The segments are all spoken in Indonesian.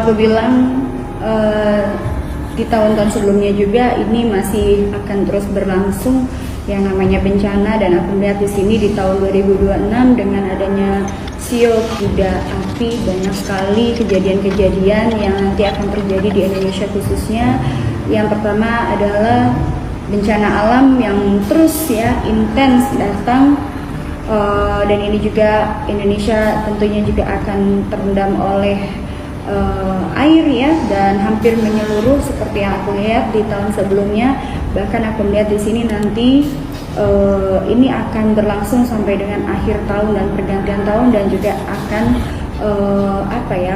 aku bilang di tahun-tahun sebelumnya juga ini masih akan terus berlangsung yang namanya bencana, dan aku melihat di sini di tahun 2026 dengan adanya siu kuda api banyak sekali kejadian-kejadian yang nanti akan terjadi di Indonesia khususnya. Yang pertama adalah bencana alam yang terus intens datang, dan ini juga Indonesia tentunya juga akan terendam oleh air dan hampir menyeluruh seperti yang aku lihat di tahun sebelumnya. Bahkan aku melihat di sini nanti ini akan berlangsung sampai dengan akhir tahun dan pergantian tahun, dan juga akan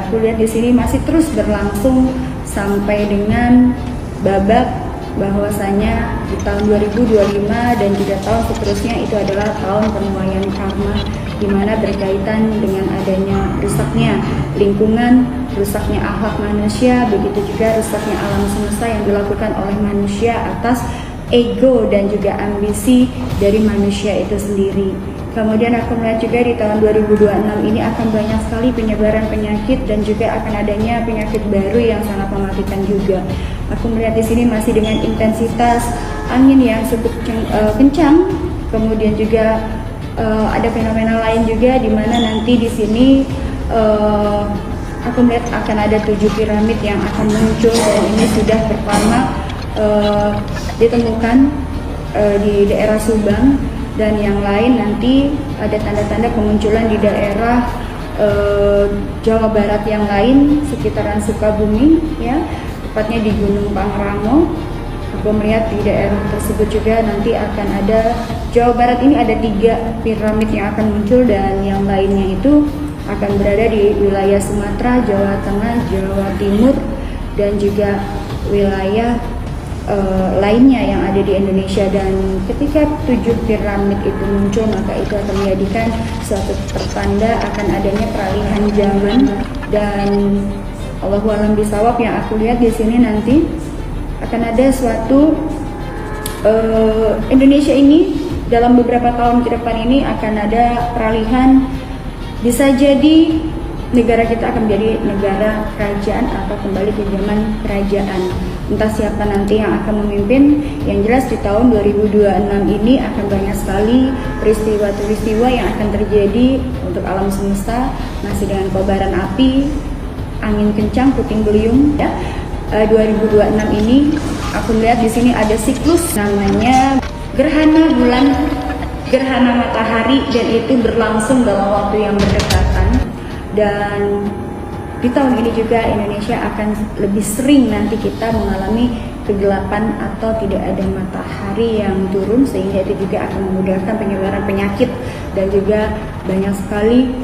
aku lihat di sini masih terus berlangsung sampai dengan babak bahwasanya di tahun 2025 dan juga tahun seterusnya itu adalah tahun penuaian karma, di mana berkaitan dengan adanya rusaknya lingkungan, rusaknya akhlak manusia, begitu juga rusaknya alam semesta yang dilakukan oleh manusia atas ego dan juga ambisi dari manusia itu sendiri. Kemudian aku melihat juga di tahun 2026 ini akan banyak sekali penyebaran penyakit dan juga akan adanya penyakit baru yang sangat mematikan juga. Aku melihat di sini masih dengan intensitas angin yang cukup kencang. Kemudian juga ada fenomena lain juga di mana nanti di sini aku melihat akan ada 7 piramid yang akan muncul, dan ini sudah pertama ditemukan di daerah Subang, dan yang lain nanti ada tanda-tanda kemunculan di daerah Jawa Barat yang lain sekitaran Sukabumi, tepatnya di Gunung Pangrango. Aku melihat di daerah tersebut juga nanti akan ada, Jawa Barat ini ada 3 piramid yang akan muncul, dan yang lainnya itu akan berada di wilayah Sumatera, Jawa Tengah, Jawa Timur, dan juga wilayah lainnya yang ada di Indonesia. Dan ketika 7 piramid itu muncul, maka itu akan menjadikan suatu pertanda akan adanya peralihan zaman. Dan Allahu a'lam bishawab, yang aku lihat di sini nanti akan ada suatu Indonesia ini dalam beberapa tahun ke depan ini akan ada peralihan. Bisa jadi negara kita akan menjadi negara kerajaan atau kembali ke zaman kerajaan. Entah siapa nanti yang akan memimpin. Yang jelas di tahun 2026 ini akan banyak sekali peristiwa-peristiwa yang akan terjadi untuk alam semesta, masih dengan kobaran api, angin kencang, puting beliung. 2026 ini aku melihat di sini ada siklus namanya gerhana bulan, gerhana matahari, dan itu berlangsung dalam waktu yang berdekatan. Dan di tahun ini juga Indonesia akan lebih sering nanti kita mengalami kegelapan atau tidak ada matahari yang turun, sehingga itu juga akan memudahkan penyebaran penyakit, dan juga banyak sekali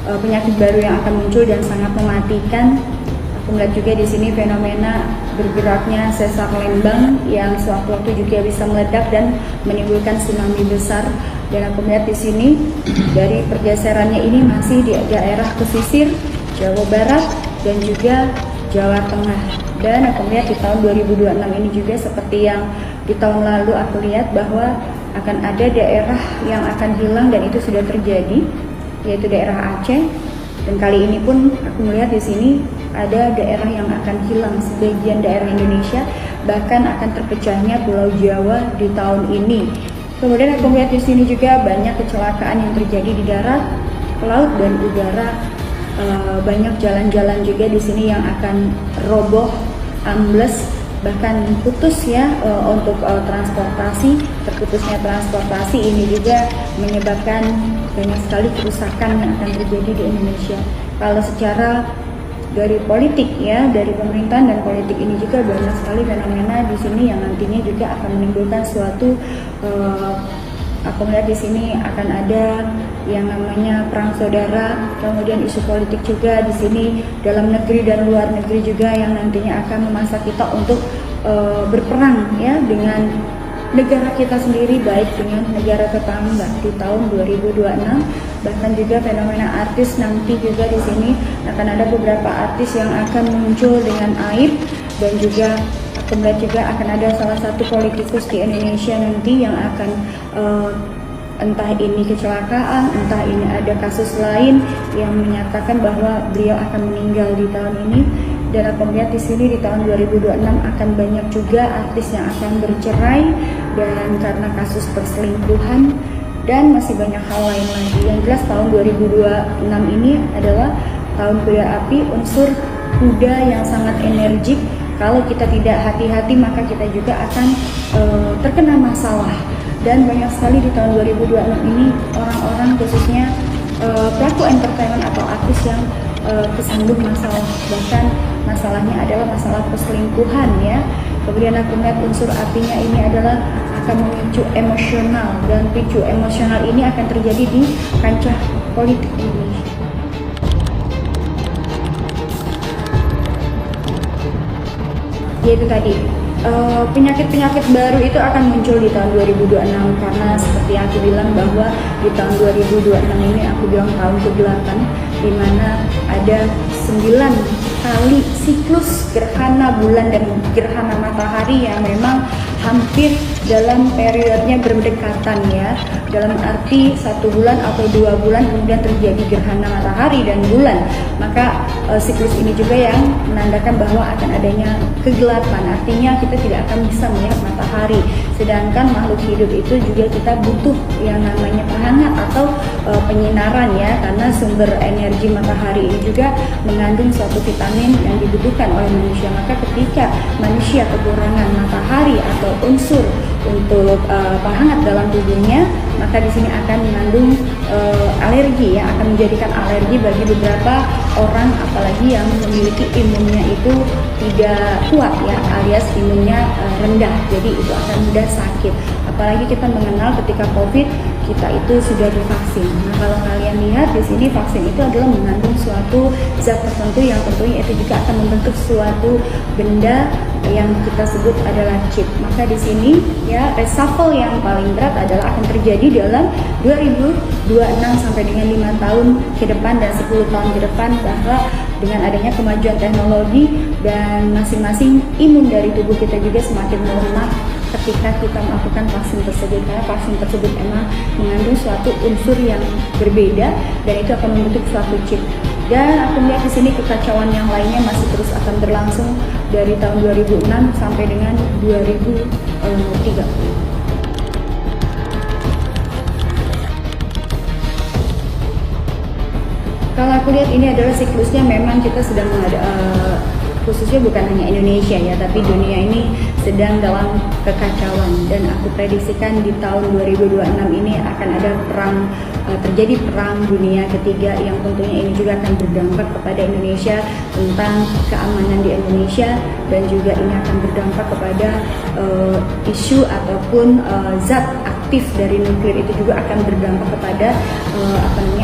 penyakit baru yang akan muncul dan sangat mematikan. Aku melihat juga di sini fenomena bergeraknya sesar Lembang yang sewaktu-waktu juga bisa meledak dan menimbulkan tsunami besar. Dan aku melihat di sini dari pergeserannya ini masih di daerah pesisir Jawa Barat dan juga Jawa Tengah. Dan aku melihat di tahun 2026 ini juga seperti yang di tahun lalu aku lihat bahwa akan ada daerah yang akan hilang, dan itu sudah terjadi, yaitu daerah Aceh. Dan kali ini pun aku melihat di sini ada daerah yang akan hilang, sebagian daerah Indonesia, bahkan akan terpecahnya Pulau Jawa di tahun ini. Kemudian aku melihat di sini juga banyak kecelakaan yang terjadi di darat, laut, dan udara. Banyak jalan-jalan juga di sini yang akan roboh, ambles, bahkan putus untuk transportasi. Terputusnya transportasi ini juga menyebabkan banyak sekali kerusakan yang akan terjadi di Indonesia. Kalau secara dari politik dari pemerintahan dan politik ini juga banyak sekali fenomena di sini yang nantinya juga akan menimbulkan suatu aku melihat di sini akan ada yang namanya perang saudara, kemudian isu politik juga di sini dalam negeri dan luar negeri juga yang nantinya akan memaksa kita untuk berperang dengan negara kita sendiri, baik dengan negara tetangga di tahun 2026. Bahkan juga fenomena artis nanti juga di sini akan ada beberapa artis yang akan muncul dengan aib, dan juga aku melihat juga akan ada salah satu politikus di Indonesia nanti yang akan entah ini kecelakaan, entah ini ada kasus lain yang menyatakan bahwa beliau akan meninggal di tahun ini. dan aku melihat di sini di tahun 2026 akan banyak juga artis yang akan bercerai dan karena kasus perselingkuhan dan masih banyak hal lain lagi. Yang jelas tahun 2026 ini adalah tahun kuda api, unsur kuda yang sangat energik. Kalau kita tidak hati-hati maka kita juga akan terkena masalah. Dan banyak sekali di tahun 2026 ini orang-orang khususnya pelaku entertainment atau artis yang kesandung masalah, bahkan masalahnya adalah masalah perselingkuhan ya. Kemudian aku melihat unsur apinya ini adalah akan memicu emosional, dan picu emosional ini akan terjadi di kancah politik ini. Yaitu tadi penyakit-penyakit baru itu akan muncul di tahun 2026 karena seperti yang aku bilang bahwa di tahun 2026 ini aku bilang tahun ke-8 di mana ada 9 kali siklus gerhana bulan dan gerhana matahari yang memang hampir dalam periodenya berdekatan ya, dalam arti 1 bulan atau 2 bulan kemudian terjadi gerhana matahari dan bulan. Maka siklus ini juga yang menandakan bahwa akan adanya kegelapan, artinya kita tidak akan bisa melihat matahari. Sedangkan makhluk hidup itu juga kita butuh yang namanya penghangat atau penyinaran ya, karena sumber energi matahari ini juga mengandung suatu vitamin yang dibutuhkan oleh manusia. Maka ketika manusia kekurangan matahari atau unsur untuk penghangat dalam tubuhnya, maka di sini akan mengandung alergi ya, akan menjadikan alergi bagi beberapa orang, apalagi yang memiliki imunnya itu tidak kuat ya, alias imunnya rendah, jadi itu akan mudah sakit. Apalagi kita mengenal ketika COVID kita itu sudah divaksin. Nah kalau kalian lihat di sini vaksin itu adalah mengandung suatu zat tertentu yang tentunya itu juga akan membentuk suatu benda yang kita sebut adalah chip. Maka di sini ya reshuffle yang paling berat adalah akan terjadi dalam 2026 sampai dengan 5 tahun ke depan dan 10 tahun ke depan, bahwa dengan adanya kemajuan teknologi dan masing-masing imun dari tubuh kita juga semakin melemah ketika kita melakukan vaksin tersebut, karena vaksin tersebut memang mengandung suatu unsur yang berbeda dan itu akan membentuk suatu chip. Dan aku melihat di sini kekacauan yang lainnya masih terus akan berlangsung dari tahun 2006 sampai dengan 2030. Kalau aku lihat ini adalah siklusnya, memang kita sedang khususnya bukan hanya Indonesia ya, tapi dunia ini sedang dalam kekacauan, dan aku prediksikan di tahun 2026 ini akan ada terjadi perang dunia ketiga yang tentunya ini juga akan berdampak kepada Indonesia tentang keamanan di Indonesia, dan juga ini akan berdampak kepada isu ataupun zat aktif dari nuklir itu juga akan berdampak kepada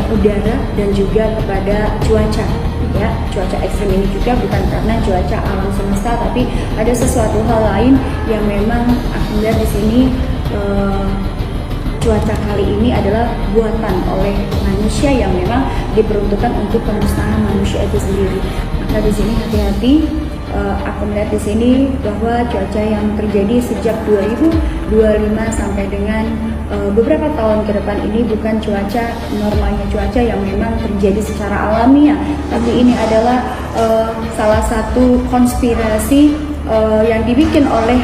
udara dan juga kepada cuaca. Ya, cuaca ekstrim ini juga bukan karena cuaca alam semesta, tapi ada sesuatu hal lain yang memang aku lihat di sini cuaca kali ini adalah buatan oleh manusia yang memang diperuntukkan untuk pemusnahan manusia itu sendiri. Maka di sini hati-hati. Aku melihat di sini bahwa cuaca yang terjadi sejak 2025 sampai dengan beberapa tahun ke depan ini bukan cuaca normalnya, cuaca yang memang terjadi secara alamiah, tapi ini adalah salah satu konspirasi yang dibikin oleh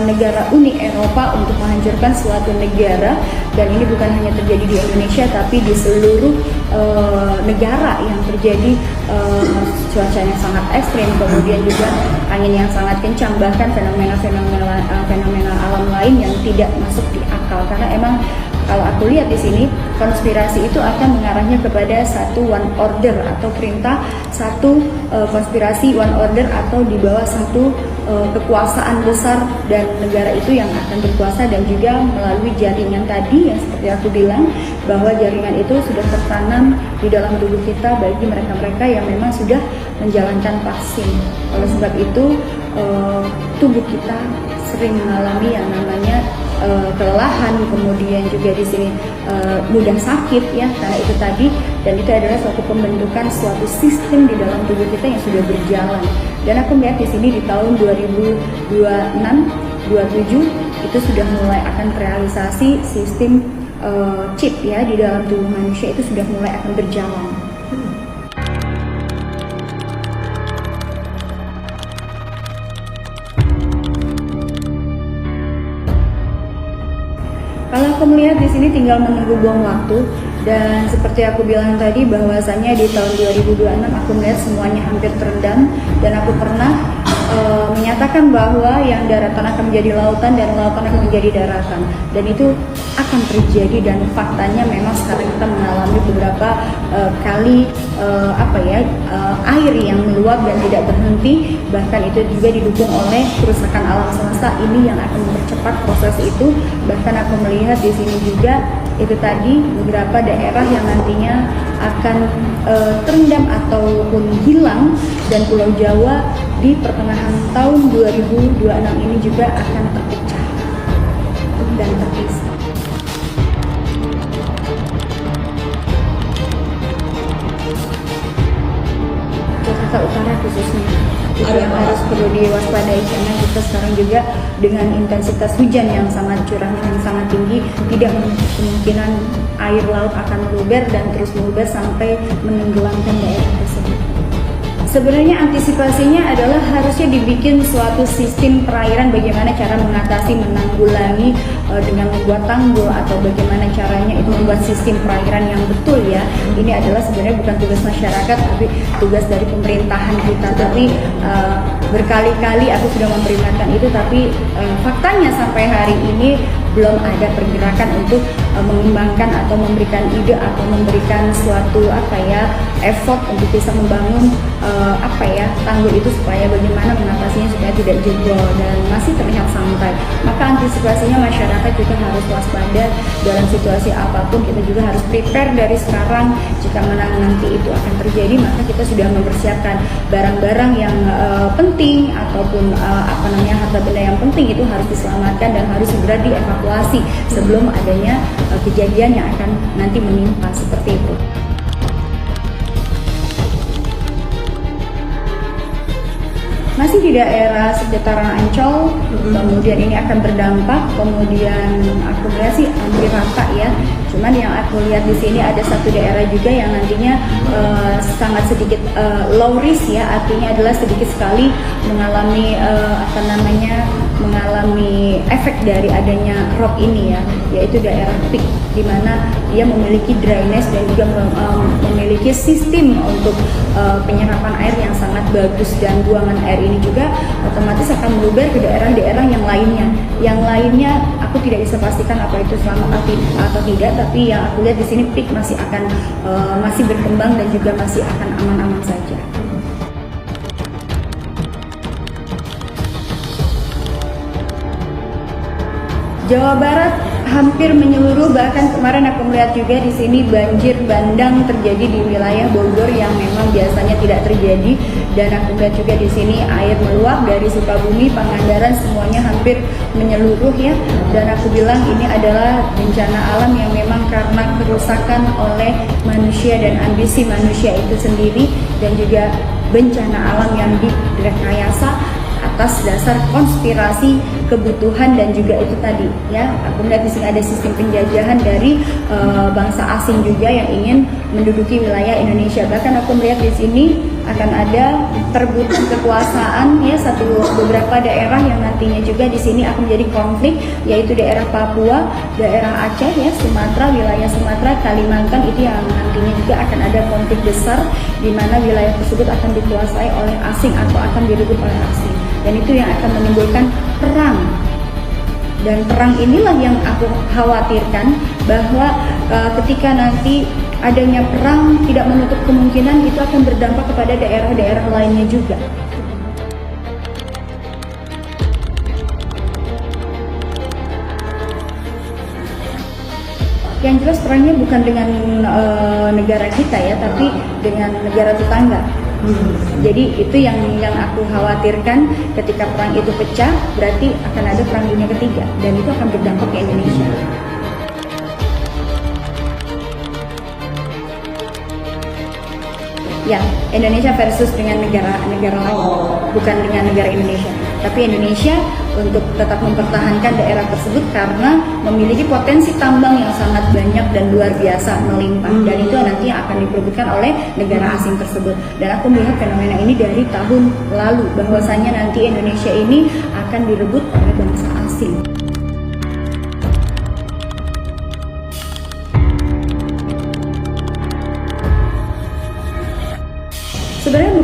negara Uni Eropa untuk menghancurkan suatu negara, dan ini bukan hanya terjadi di Indonesia tapi di seluruh negara yang terjadi cuacanya sangat ekstrim, kemudian juga angin yang sangat kencang, bahkan fenomena alam lain yang tidak masuk di akal. Karena emang kalau aku lihat di sini konspirasi itu akan mengarahnya kepada satu one order atau perintah satu konspirasi one order atau di bawah satu kekuasaan besar, dan negara itu yang akan berkuasa, dan juga melalui jaringan tadi yang seperti aku bilang bahwa jaringan itu sudah tertanam di dalam tubuh kita bagi mereka-mereka yang memang sudah menjalankan vaksin. Oleh sebab itu tubuh kita sering mengalami yang namanya kelelahan, kemudian juga di sini mudah sakit ya, karena itu tadi, dan itu adalah suatu pembentukan suatu sistem di dalam tubuh kita yang sudah berjalan. Dan aku melihat di sini di tahun 2026, 27 itu sudah mulai akan realisasi sistem chip ya di dalam tubuh manusia, itu sudah mulai akan berjalan. aku melihat di sini tinggal menunggu buang waktu, dan seperti aku bilang tadi bahwasanya di tahun 2026 aku melihat semuanya hampir terendam, dan aku pernah menyatakan bahwa yang daratan akan menjadi lautan dan lautan akan menjadi daratan, dan itu akan terjadi. Dan faktanya memang sekarang kita mengalami beberapa kali air yang meluap dan tidak berhenti, bahkan itu juga didukung oleh kerusakan alam semesta ini yang akan mempercepat proses itu. Bahkan aku melihat di sini juga itu tadi beberapa daerah yang nantinya akan terendam ataupun hilang, dan Pulau Jawa di pertengahan tahun 2026 ini juga akan terpecah dan terpisah. Jakarta Utara khususnya itu yang harus perlu diwaspadai, karena kita sekarang juga dengan intensitas hujan yang sangat curah yang sangat tinggi, tidak menutup kemungkinan air laut akan meluber dan terus meluber sampai menenggelamkan daerah tersebut. Sebenarnya antisipasinya adalah harusnya dibikin suatu sistem perairan, bagaimana cara mengatasi, menanggulangi dengan membuat tanggul, atau bagaimana caranya itu membuat sistem perairan yang betul ya. Ini adalah sebenarnya bukan tugas masyarakat, tapi tugas dari pemerintahan kita. Tapi berkali-kali aku sudah memperingatkan itu, tapi faktanya sampai hari ini belum ada pergerakan untuk mengembangkan atau memberikan ide atau memberikan suatu effort untuk bisa membangun tanggul itu, supaya bagaimana mengatasinya supaya tidak jebol dan masih terlihat santai. Maka antisipasinya masyarakat juga harus waspada dalam situasi apapun. Kita juga harus prepare dari sekarang. Jika nanti itu akan terjadi, maka kita sudah mempersiapkan barang-barang yang penting ataupun harta benda yang penting itu harus diselamatkan dan harus segera dievakuasi sebelum adanya kejadian yang akan nanti menimpa seperti itu. Masih di daerah sekitaran Ancol, kemudian ini akan berdampak, kemudian aku lihat sih hampir rata ya. Cuman yang aku lihat di sini ada satu daerah juga yang nantinya sangat sedikit low risk ya, artinya adalah sedikit sekali mengalami mengalami efek dari adanya rob ini ya, yaitu daerah Peak, di mana dia memiliki drainase dan juga memiliki sistem untuk penyerapan air yang sangat bagus, dan buangan air ini juga otomatis akan meluber ke daerah-daerah yang lainnya. Yang lainnya aku tidak bisa pastikan apa itu selamat atau tidak, tapi yang aku lihat di sini Peak masih akan masih berkembang dan juga masih akan aman-aman saja. Jawa Barat hampir menyeluruh, bahkan kemarin aku melihat juga di sini banjir bandang terjadi di wilayah Bogor yang memang biasanya tidak terjadi, dan aku lihat juga di sini air meluap dari Sukabumi, Pangandaran, semuanya hampir menyeluruh ya. Dan aku bilang ini adalah bencana alam yang memang karena kerusakan oleh manusia dan ambisi manusia itu sendiri, dan juga bencana alam yang direkayasa atas dasar konspirasi kebutuhan, dan juga itu tadi ya, aku melihat di sini ada sistem penjajahan dari bangsa asing juga yang ingin menduduki wilayah Indonesia. Bahkan aku melihat di sini akan ada perebutan kekuasaan ya, beberapa daerah yang nantinya juga di sini akan menjadi konflik, yaitu daerah Papua, daerah Aceh ya, Sumatera, wilayah Sumatera, Kalimantan, itu yang nantinya juga akan ada konflik besar di mana wilayah tersebut akan dikuasai oleh asing atau akan direbut oleh asing. Dan itu yang akan menimbulkan perang, dan perang inilah yang aku khawatirkan, bahwa ketika nanti adanya perang tidak menutup kemungkinan itu akan berdampak kepada daerah-daerah lainnya juga. Yang jelas perangnya bukan dengan negara kita ya, tapi dengan negara tetangga. Jadi itu yang aku khawatirkan, ketika perang itu pecah berarti akan ada perang dunia ketiga, dan itu akan berdampak ke Indonesia. Ya, Indonesia versus dengan negara lain, bukan dengan negara Indonesia. Tapi Indonesia untuk tetap mempertahankan daerah tersebut karena memiliki potensi tambang yang sangat banyak dan luar biasa melimpah, dan itu nanti akan diperebutkan oleh negara asing tersebut. Dan aku melihat fenomena ini dari tahun lalu, bahwasanya nanti Indonesia ini akan direbut oleh bangsa asing.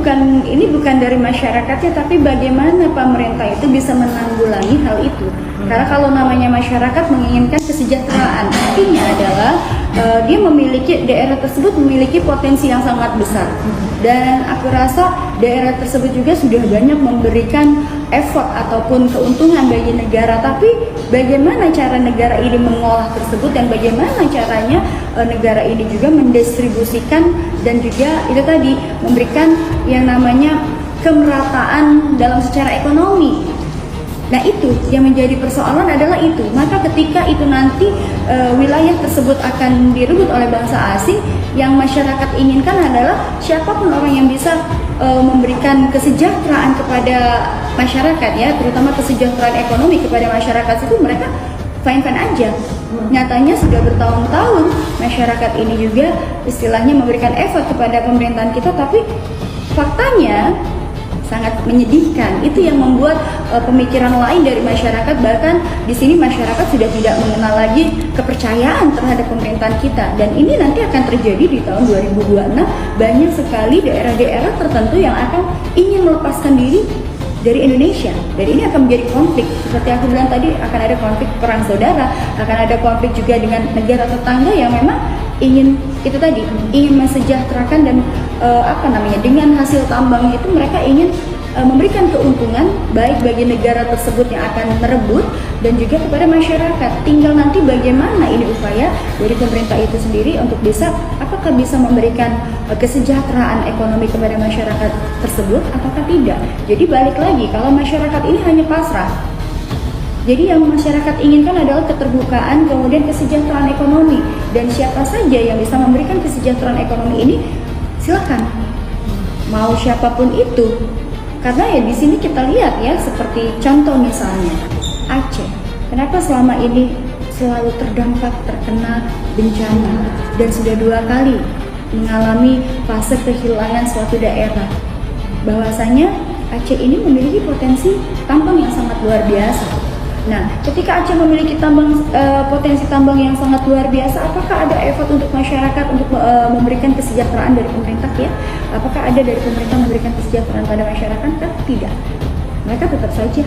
bukan dari masyarakatnya, tapi bagaimana pemerintah itu bisa menanggulangi hal itu. Karena kalau namanya masyarakat menginginkan kesejahteraan, artinya adalah daerah tersebut memiliki potensi yang sangat besar. Dan aku rasa daerah tersebut juga sudah banyak memberikan effort ataupun keuntungan bagi negara, tapi bagaimana cara negara ini mengolah tersebut dan bagaimana caranya negara ini juga mendistribusikan dan juga itu tadi memberikan yang namanya kemerataan dalam secara ekonomi. Nah itu yang menjadi persoalan adalah itu. Maka ketika itu nanti wilayah tersebut akan direbut oleh bangsa asing, yang masyarakat inginkan adalah siapapun orang yang bisa memberikan kesejahteraan kepada masyarakat ya, terutama kesejahteraan ekonomi kepada masyarakat itu mereka fine-fine aja. Nyatanya sudah bertahun-tahun masyarakat ini juga istilahnya memberikan effort kepada pemerintahan kita, tapi faktanya sangat menyedihkan. Itu yang membuat pemikiran lain dari masyarakat, bahkan di sini masyarakat sudah tidak mengenal lagi kepercayaan terhadap pemerintahan kita. Dan ini nanti akan terjadi di tahun 2026. Banyak sekali daerah-daerah tertentu yang akan ingin melepaskan diri dari Indonesia. Dan ini akan menjadi konflik. Seperti aku bilang tadi, akan ada konflik perang saudara, akan ada konflik juga dengan negara tetangga yang memang ingin mensejahterakan dan dengan hasil tambang itu mereka ingin memberikan keuntungan baik bagi negara tersebut yang akan merebut dan juga kepada masyarakat. Tinggal nanti bagaimana ini upaya dari pemerintah itu sendiri untuk apakah bisa memberikan kesejahteraan ekonomi kepada masyarakat tersebut ataukah tidak. Jadi balik lagi, kalau masyarakat ini hanya pasrah, jadi yang masyarakat inginkan adalah keterbukaan, kemudian kesejahteraan ekonomi. Dan siapa saja yang bisa memberikan kesejahteraan ekonomi ini, silakan. Mau siapapun itu. Karena ya di sini kita lihat ya, seperti contoh misalnya Aceh. Kenapa selama ini selalu terkena bencana dan sudah 2 kali mengalami fase kehilangan suatu daerah. Bahwasanya Aceh ini memiliki potensi tambang yang sangat luar biasa. Nah, ketika Aceh memiliki potensi tambang yang sangat luar biasa, apakah ada effort untuk masyarakat untuk memberikan kesejahteraan dari pemerintah ya? Apakah ada dari pemerintah memberikan kesejahteraan pada masyarakat? Kan tidak. Mereka tetap saja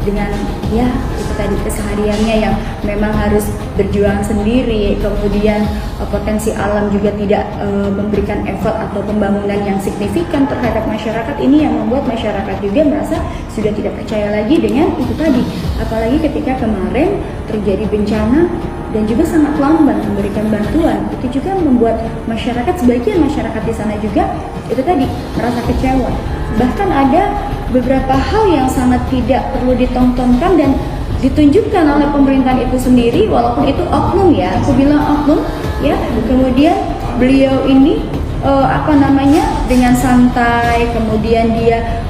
dengan ya itu tadi kesehariannya yang memang harus berjuang sendiri, kemudian potensi alam juga tidak memberikan effort atau pembangunan yang signifikan terhadap masyarakat. Ini yang membuat masyarakat juga merasa sudah tidak percaya lagi dengan itu tadi. Apalagi ketika kemarin terjadi bencana dan juga sangat lamban memberikan bantuan, itu juga membuat masyarakat, sebagian masyarakat di sana juga itu tadi merasa kecewa. Bahkan ada beberapa hal yang sangat tidak perlu ditontonkan dan ditunjukkan oleh pemerintahan itu sendiri, walaupun itu oknum ya, aku bilang oknum ya. Kemudian beliau ini dengan santai, kemudian dia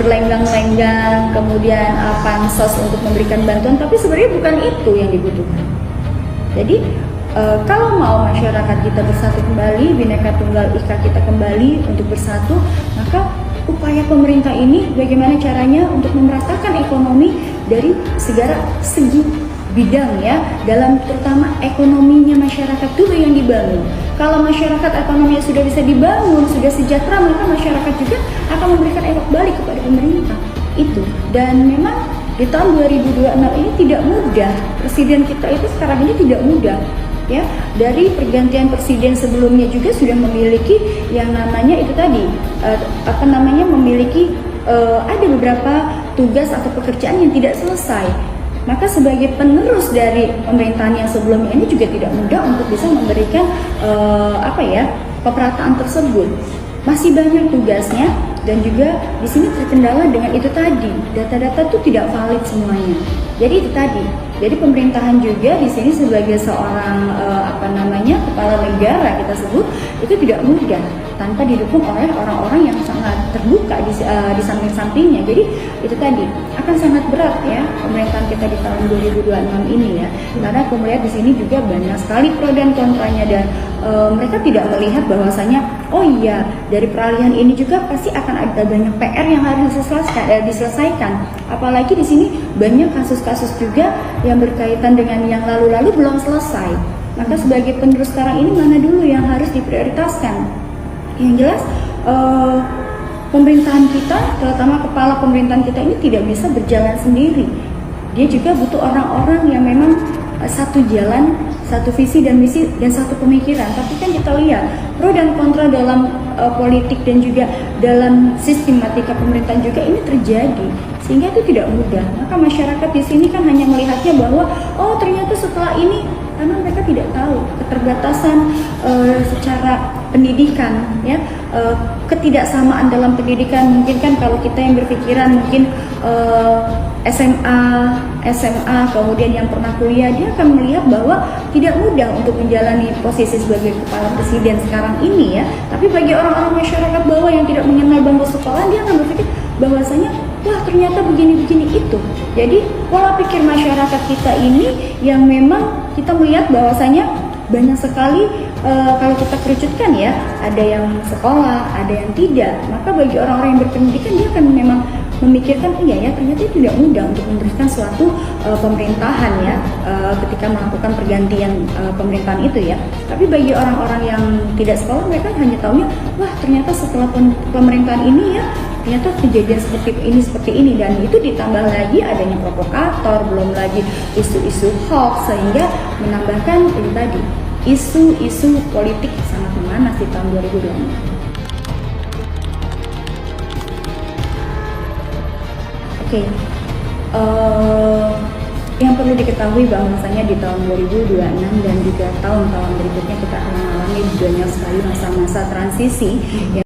berlenggang-lenggang, kemudian pansos untuk memberikan bantuan, tapi sebenarnya bukan itu yang dibutuhkan. Jadi kalau mau masyarakat kita bersatu kembali, Bhinneka Tunggal Ika kita kembali untuk bersatu, maka upaya pemerintah ini bagaimana caranya untuk memeratakan ekonomi dari segala segi bidang ya, dalam terutama ekonominya masyarakat dulu yang dibangun. Kalau masyarakat ekonominya sudah bisa dibangun, sudah sejahtera, maka masyarakat juga akan memberikan efek balik kepada pemerintah itu. Dan memang di tahun 2026 ini tidak mudah, presiden kita itu sekarang ini tidak mudah ya. Dari pergantian presiden sebelumnya juga sudah memiliki yang namanya itu tadi ada beberapa tugas atau pekerjaan yang tidak selesai. Maka sebagai penerus dari pemerintahan yang sebelumnya ini juga tidak mudah untuk bisa memberikan pemerataan tersebut. Masih banyak tugasnya dan juga di sini terkendala dengan itu tadi, data-data itu tidak valid semuanya. Jadi itu tadi. Jadi pemerintahan juga di sini sebagai seorang kepala negara kita sebut itu tidak mudah tanpa didukung oleh orang-orang yang sangat terbuka di samping-sampingnya. Jadi itu tadi akan sangat berat ya pemerintahan kita di tahun 2026 ini ya. Karena aku melihat di sini juga banyak sekali pro dan kontranya dan mereka tidak melihat bahwasanya oh iya dari peralihan ini juga pasti akan ada banyak PR yang harus diselesaikan. Apalagi di sini banyak kasus-kasus juga yang berkaitan dengan yang lalu-lalu belum selesai. Maka sebagai penerus sekarang ini mana dulu yang harus diprioritaskan? Yang jelas pemerintahan kita, terutama kepala pemerintahan kita ini tidak bisa berjalan sendiri. Dia juga butuh orang-orang yang memang satu jalan, satu visi dan misi dan satu pemikiran. Tapi kan kita lihat pro dan kontra dalam politik dan juga dalam sistematika pemerintahan juga ini terjadi, sehingga itu tidak mudah. Maka masyarakat di sini kan hanya melihatnya bahwa oh ternyata setelah ini, karena mereka tidak tahu keterbatasan secara pendidikan, ya, ketidaksamaan dalam pendidikan. Mungkin kan kalau kita yang berpikiran mungkin SMA, kemudian yang pernah kuliah, dia akan melihat bahwa tidak mudah untuk menjalani posisi sebagai kepala presiden sekarang ini, ya. Tapi bagi orang-orang masyarakat bawah yang tidak mengenal bangku sekolah, dia akan berpikir bahwasanya wah ternyata begini-begini itu. Jadi pola pikir masyarakat kita ini yang memang kita melihat bahwasanya banyak sekali kalau kita kerucutkan, ya, ada yang sekolah, ada yang tidak. Maka bagi orang-orang yang berpendidikan, dia akan memang memikirkan iya ya ternyata itu tidak mudah untuk meneruskan suatu pemerintahan, ya, ketika melakukan pergantian pemerintahan itu, ya. Tapi bagi orang-orang yang tidak sekolah, mereka hanya tahunya wah ternyata setelah pemerintahan ini, ya, ternyata kejadian seperti ini dan itu ditambah lagi adanya provokator, belum lagi isu-isu hoax, sehingga menambahkan ini tadi isu-isu politik sangat memanas di tahun 2026. Oke, yang perlu diketahui bahwasanya di tahun 2026 dan juga tahun-tahun berikutnya kita akan mengalami banyak sekali masa-masa transisi, ya.